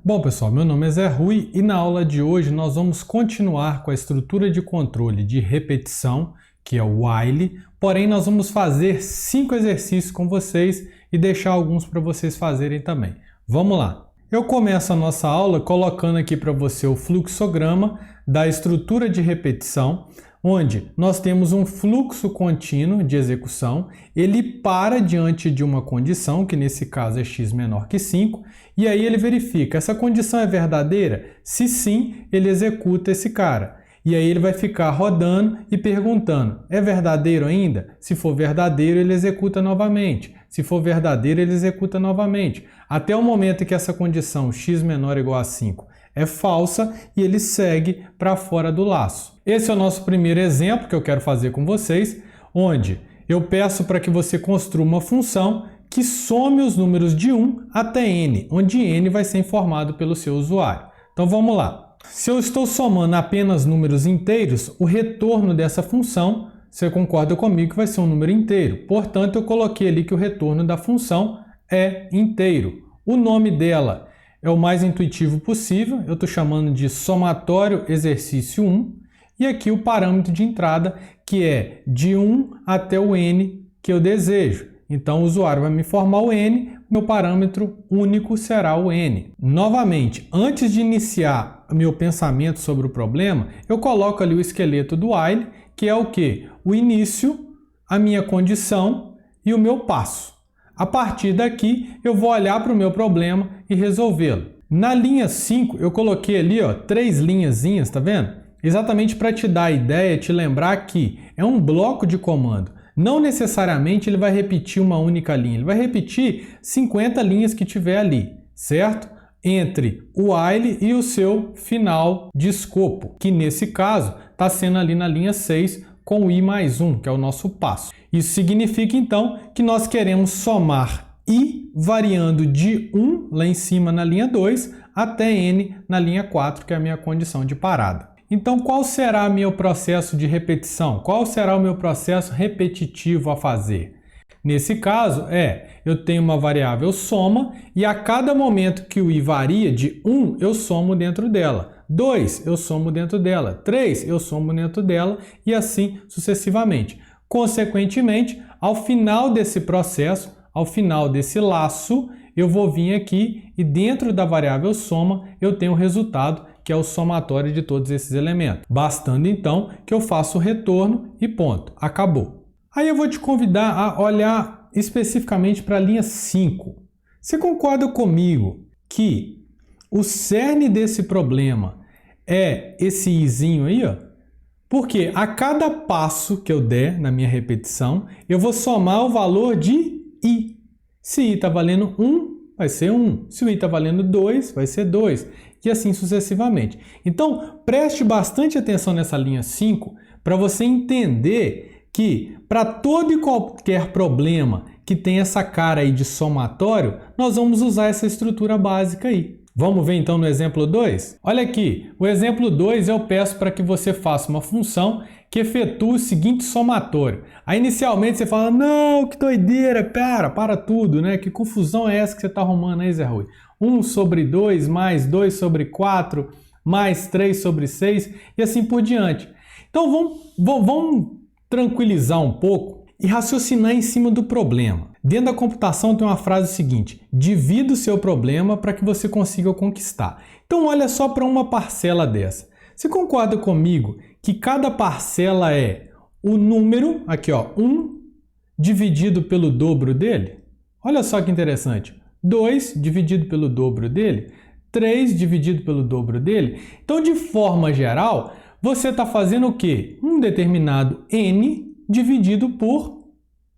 Bom pessoal, meu nome é Zé Rui e na aula de hoje nós vamos continuar com a estrutura de controle de repetição, que é o while, porém nós vamos fazer 5 exercícios com vocês e deixar alguns para vocês fazerem também. Vamos lá! Eu começo a nossa aula colocando aqui para você o fluxograma da estrutura de repetição, onde nós temos um fluxo contínuo de execução, ele para diante de uma condição, que nesse caso é x menor que 5, e aí ele verifica, essa condição é verdadeira? Se sim, ele executa esse cara. E aí ele vai ficar rodando e perguntando, é verdadeiro ainda? Se for verdadeiro, ele executa novamente. Se for verdadeiro, ele executa novamente. Até o momento em que essa condição x menor ou igual a 5 é falsa e ele segue para fora do laço. Esse é o nosso primeiro exemplo que eu quero fazer com vocês, onde eu peço para que você construa uma função que some os números de 1 até n, onde n vai ser informado pelo seu usuário. Então vamos lá. Se eu estou somando apenas números inteiros, o retorno dessa função, você concorda comigo que vai ser um número inteiro. Portanto, eu coloquei ali que o retorno da função é inteiro. O nome dela é o mais intuitivo possível, eu estou chamando de somatório exercício 1, e aqui o parâmetro de entrada, que é de 1 até o n que eu desejo. Então, o usuário vai me informar o n, meu parâmetro único será o n. Novamente, antes de iniciar meu pensamento sobre o problema, eu coloco ali o esqueleto do while, que é o quê? O início, a minha condição e o meu passo. A partir daqui, eu vou olhar para o meu problema e resolvê-lo. Na linha 5, eu coloquei ali 3 linhazinhas, tá vendo? Exatamente para te dar a ideia, te lembrar que é um bloco de comando. Não necessariamente ele vai repetir uma única linha, ele vai repetir 50 linhas que tiver ali, certo? Entre o while e o seu final de escopo, que nesse caso está sendo ali na linha 6 com o i mais 1, que é o nosso passo. Isso significa então que nós queremos somar i variando de 1 lá em cima na linha 2 até n na linha 4, que é a minha condição de parada. Então, qual será o meu processo de repetição? Qual será o meu processo repetitivo a fazer? Nesse caso, eu tenho uma variável soma e a cada momento que o i varia de 1, eu somo dentro dela. 2, eu somo dentro dela. 3, eu somo dentro dela e assim sucessivamente. Consequentemente, ao final desse processo, ao final desse laço, eu vou vir aqui e dentro da variável soma eu tenho o resultado, que é o somatório de todos esses elementos. Bastando então que eu faça o retorno e ponto, acabou. Aí eu vou te convidar a olhar especificamente para a linha 5. Você concorda comigo que o cerne desse problema é esse izinho aí, ó? Porque a cada passo que eu der na minha repetição, eu vou somar o valor de i. Se i está valendo 1, vai ser 1. Se o i está valendo 2, vai ser 2. E assim sucessivamente. Então, preste bastante atenção nessa linha 5 para você entender que para todo e qualquer problema que tem essa cara aí de somatório, nós vamos usar essa estrutura básica aí. Vamos ver então no exemplo 2? Olha aqui, o exemplo 2 eu peço para que você faça uma função que efetue o seguinte somatório. Aí inicialmente você fala, não, que doideira, para tudo, né? Que confusão é essa que você está arrumando aí, Zé Rui? 1 sobre 2 mais 2 sobre 4 mais 3 sobre 6 e assim por diante. Então vamos tranquilizar um pouco e raciocinar em cima do problema. Dentro da computação tem uma frase seguinte, divida o seu problema para que você consiga conquistar. Então olha só para uma parcela dessa. Você concorda comigo que cada parcela é o número, aqui ó, 1 dividido pelo dobro dele? Olha só que interessante. 2 dividido pelo dobro dele, 3 dividido pelo dobro dele. Então, de forma geral, você está fazendo o quê? Um determinado n dividido por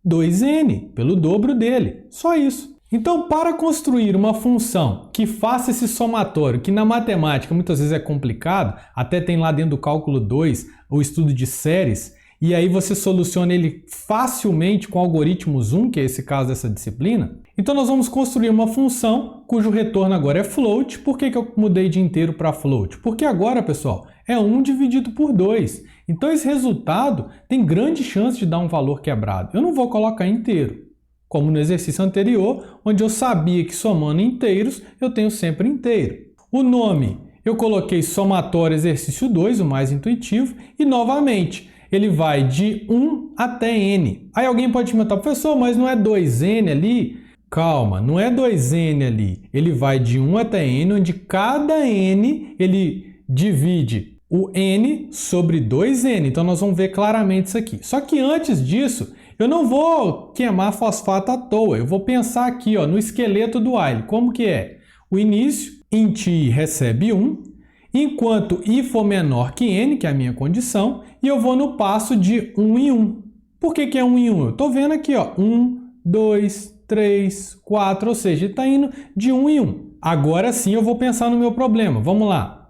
2n, pelo dobro dele. Só isso. Então, para construir uma função que faça esse somatório, que na matemática muitas vezes é complicado, até tem lá dentro do cálculo 2 o estudo de séries, e aí você soluciona ele facilmente com algoritmos 1, que é esse caso dessa disciplina. Então nós vamos construir uma função cujo retorno agora é float. Por que eu mudei de inteiro para float? Porque agora, pessoal, é 1 dividido por 2. Então esse resultado tem grande chance de dar um valor quebrado. Eu não vou colocar inteiro, como no exercício anterior, onde eu sabia que somando inteiros eu tenho sempre inteiro. O nome eu coloquei somatório exercício 2, o mais intuitivo, e novamente ele vai de 1 até n. Aí alguém pode me perguntar, professor, mas não é 2n ali? Calma, não é 2n ali. Ele vai de 1 até n, onde cada n ele divide o n sobre 2n. Então nós vamos ver claramente isso aqui. Só que antes disso, eu não vou queimar fosfato à toa. Eu vou pensar aqui no esqueleto do while. Como que é? O início, int i recebe 1, enquanto i for menor que n, que é a minha condição, e eu vou no passo de 1 em 1. Por que é 1 em 1? Eu estou vendo aqui, 1, 2, 3, 4, ou seja, está indo de 1 em 1. Agora sim eu vou pensar no meu problema. Vamos lá.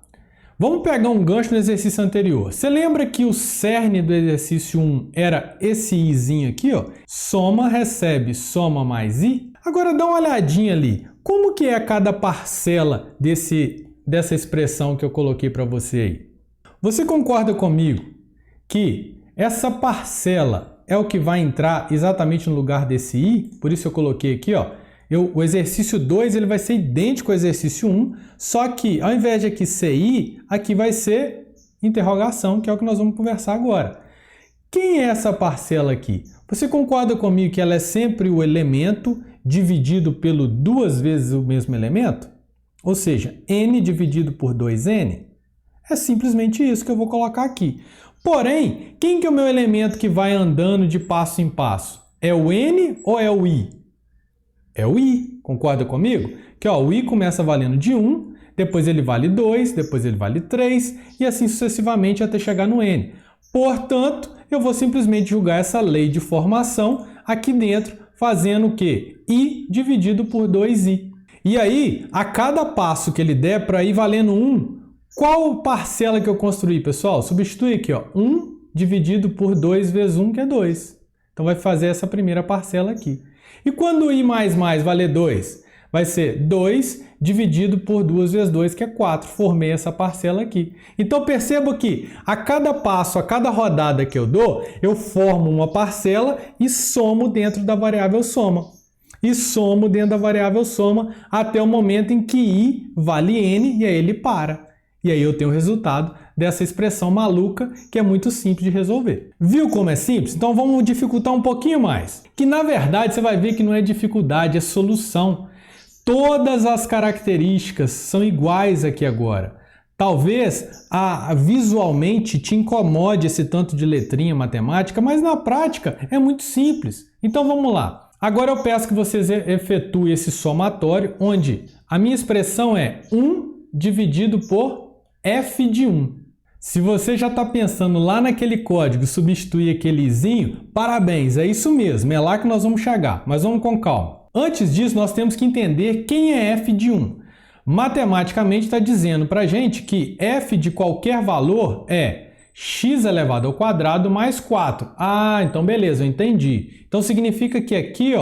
Vamos pegar um gancho no exercício anterior. Você lembra que o cerne do exercício 1 era esse izinho aqui? Soma recebe soma mais i. Agora dá uma olhadinha ali. Como que é cada parcela dessa expressão que eu coloquei para você aí? Você concorda comigo que essa parcela é o que vai entrar exatamente no lugar desse i? Por isso eu coloquei aqui, o exercício 2 ele vai ser idêntico ao exercício 1, só que ao invés de aqui ser i, aqui vai ser interrogação, que é o que nós vamos conversar agora. Quem é essa parcela aqui? Você concorda comigo que ela é sempre o elemento dividido pelo 2 vezes o mesmo elemento? Ou seja, n dividido por 2n? É simplesmente isso que eu vou colocar aqui. Porém, quem que é o meu elemento que vai andando de passo em passo? É o n ou é o i? É o i, concorda comigo? Que o i começa valendo de 1, depois ele vale 2, depois ele vale 3 e assim sucessivamente até chegar no n. Portanto, eu vou simplesmente jogar essa lei de formação aqui dentro, fazendo o quê? I dividido por 2i. E aí, a cada passo que ele der para ir valendo 1, qual parcela que eu construí, pessoal? Substitui aqui, 1 dividido por 2 vezes 1, que é 2. Então vai fazer essa primeira parcela aqui. E quando i mais valer 2? Vai ser 2 dividido por 2 vezes 2, que é 4. Formei essa parcela aqui. Então perceba que a cada passo, a cada rodada que eu dou, eu formo uma parcela e somo dentro da variável soma. E somo dentro da variável soma até o momento em que i vale n e aí ele para. E aí eu tenho o resultado dessa expressão maluca que é muito simples de resolver. Viu como é simples? Então vamos dificultar um pouquinho mais. Que na verdade você vai ver que não é dificuldade, é solução. Todas as características são iguais aqui agora. Talvez visualmente te incomode esse tanto de letrinha matemática, mas na prática é muito simples. Então vamos lá. Agora eu peço que vocês efetuem esse somatório, onde a minha expressão é 1 dividido por f de 1. Se você já está pensando lá naquele código, substituir aquele izinho, parabéns, é isso mesmo, é lá que nós vamos chegar, mas vamos com calma. Antes disso, nós temos que entender quem é f de 1. Matematicamente está dizendo para a gente que f de qualquer valor é x elevado ao quadrado mais 4. Ah, então beleza, eu entendi. Então significa que aqui,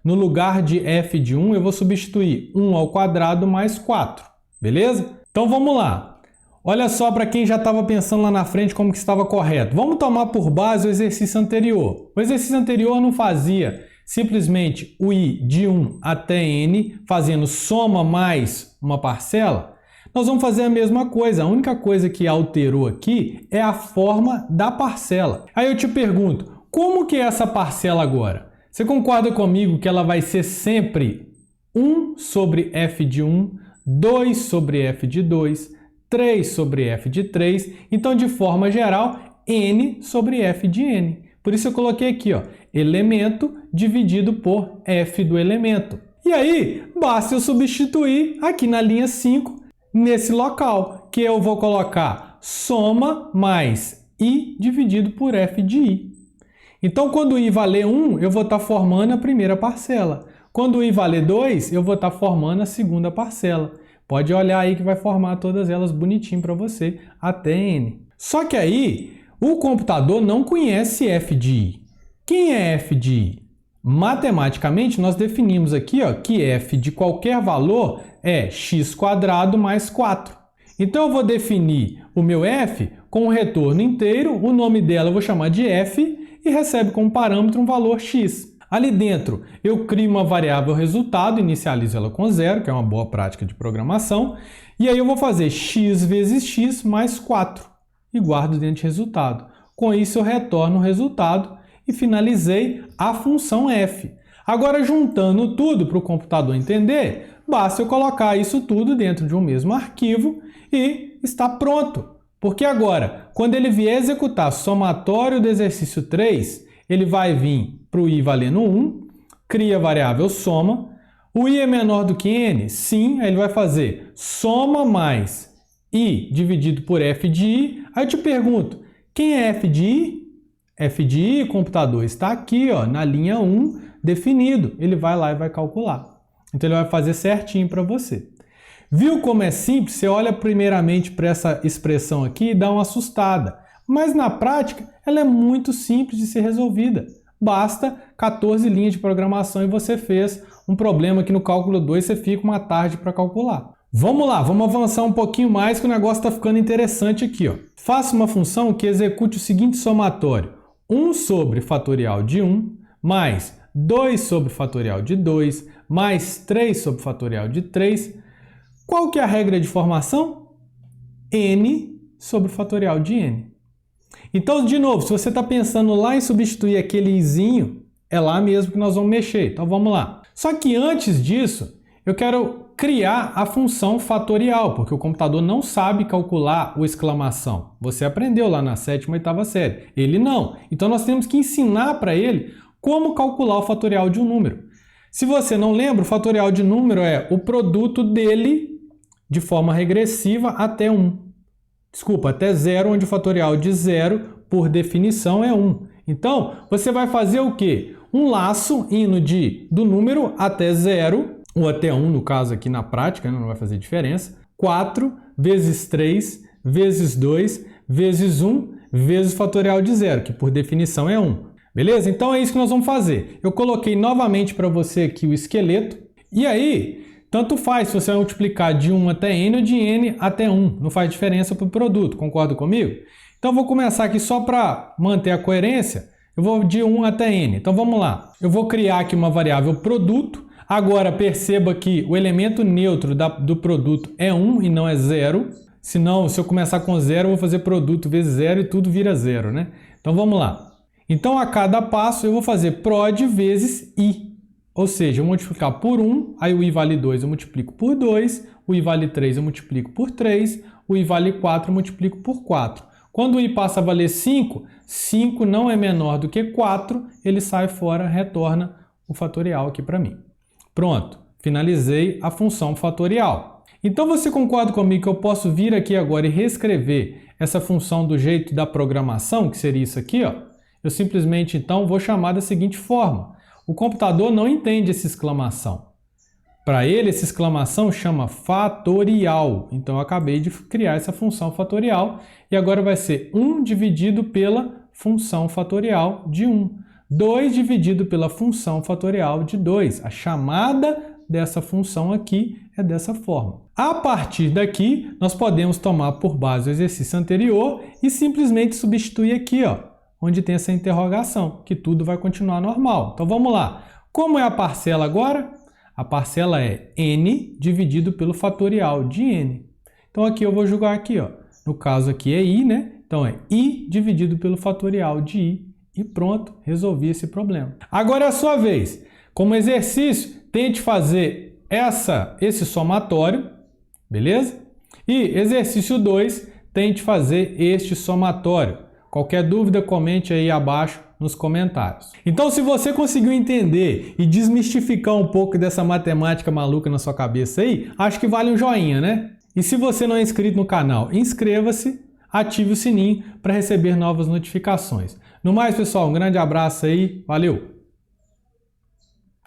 no lugar de f de 1, eu vou substituir 1 ao quadrado mais 4. Beleza? Então vamos lá. Olha só para quem já estava pensando lá na frente como que estava correto. Vamos tomar por base o exercício anterior. O exercício anterior não fazia simplesmente o i de 1 até n, fazendo soma mais uma parcela. Nós vamos fazer a mesma coisa. A única coisa que alterou aqui é a forma da parcela. Aí eu te pergunto, como que é essa parcela agora? Você concorda comigo que ela vai ser sempre 1 sobre f de 1, 2 sobre f de 2, 3 sobre f de 3, então de forma geral, n sobre f de n. Por isso eu coloquei aqui, elemento dividido por f do elemento. E aí, basta eu substituir aqui na linha 5, nesse local, que eu vou colocar soma mais i dividido por f de i. Então, quando i valer 1, eu vou estar formando a primeira parcela. Quando i valer 2, eu vou estar formando a segunda parcela. Pode olhar aí que vai formar todas elas bonitinho para você, até n. Só que aí, o computador não conhece f de i. Quem é f de i? Matematicamente, nós definimos aqui que f de qualquer valor é x² mais 4. Então, eu vou definir o meu f com um retorno inteiro, o nome dela eu vou chamar de f, e recebe como parâmetro um valor x. Ali dentro eu crio uma variável resultado, inicializo ela com 0, que é uma boa prática de programação, e aí eu vou fazer x vezes x mais 4 e guardo dentro de resultado. Com isso eu retorno o resultado e finalizei a função f. Agora, juntando tudo para o computador entender, basta eu colocar isso tudo dentro de um mesmo arquivo e está pronto. Porque agora, quando ele vier executar somatório do exercício 3, ele vai vir para o i valendo 1, cria a variável soma. O i é menor do que n? Sim, aí ele vai fazer soma mais i dividido por f de i. Aí eu te pergunto, quem é f de i? F de i, computador, está aqui, ó, na linha 1, definido. Ele vai lá e vai calcular. Então ele vai fazer certinho para você. Viu como é simples? Você olha primeiramente para essa expressão aqui e dá uma assustada. Mas na prática, ela é muito simples de ser resolvida. Basta 14 linhas de programação e você fez um problema que no cálculo 2 você fica uma tarde para calcular. Vamos lá, vamos avançar um pouquinho mais que o negócio está ficando interessante aqui, ó. Faça uma função que execute o seguinte somatório. 1 sobre fatorial de 1 mais 2 sobre fatorial de 2 mais 3 sobre fatorial de 3. Qual que é a regra de formação? N sobre fatorial de n. Então, de novo, se você está pensando lá em substituir aquele izinho, é lá mesmo que nós vamos mexer. Então, vamos lá. Só que antes disso, eu quero criar a função fatorial, porque o computador não sabe calcular o exclamação. Você aprendeu lá na 7ª e 8ª série. Ele não. Então, nós temos que ensinar para ele como calcular o fatorial de um número. Se você não lembra, o fatorial de número é o produto dele de forma regressiva até 1. Desculpa, até 0, onde o fatorial de 0, por definição, é 1. Então, você vai fazer o quê? Um laço indo do número até 0, ou até 1, no caso aqui na prática, não vai fazer diferença. 4 vezes 3 vezes 2 vezes 1 vezes o fatorial de 0, que por definição é 1. Beleza? Então é isso que nós vamos fazer. Eu coloquei novamente para você aqui o esqueleto. E aí, tanto faz se você vai multiplicar de 1 até n ou de n até 1. Não faz diferença para o produto. Concorda comigo? Então eu vou começar aqui só para manter a coerência. Eu vou de 1 até n. Então vamos lá. Eu vou criar aqui uma variável produto. Agora perceba que o elemento neutro do produto é 1 e não é 0. Senão, se eu começar com 0, eu vou fazer produto vezes 0 e tudo vira 0, né? Então vamos lá. Então a cada passo eu vou fazer prod vezes i. Ou seja, eu multiplicar por 1, aí o i vale 2 eu multiplico por 2, o i vale 3 eu multiplico por 3, o i vale 4 eu multiplico por 4. Quando o i passa a valer 5, 5 não é menor do que 4, ele sai fora, retorna o fatorial aqui para mim. Pronto, finalizei a função fatorial. Então você concorda comigo que eu posso vir aqui agora e reescrever essa função do jeito da programação, que seria isso aqui, ó? Eu simplesmente então vou chamar da seguinte forma. O computador não entende essa exclamação. Para ele, essa exclamação chama fatorial. Então eu acabei de criar essa função fatorial e agora vai ser 1 dividido pela função fatorial de 1. 2 dividido pela função fatorial de 2. A chamada dessa função aqui é dessa forma. A partir daqui, nós podemos tomar por base o exercício anterior e simplesmente substituir aqui, ó, onde tem essa interrogação, que tudo vai continuar normal. Então vamos lá. Como é a parcela agora? A parcela é n dividido pelo fatorial de n. Então aqui eu vou jogar aqui, ó. No caso aqui é i, né? Então é i dividido pelo fatorial de i. E pronto, resolvi esse problema. Agora é a sua vez. Como exercício, tente fazer esse somatório, beleza? E exercício 2, tente fazer este somatório. Qualquer dúvida, comente aí abaixo nos comentários. Então, se você conseguiu entender e desmistificar um pouco dessa matemática maluca na sua cabeça aí, acho que vale um joinha, né? E se você não é inscrito no canal, inscreva-se, ative o sininho para receber novas notificações. No mais, pessoal, um grande abraço aí, valeu!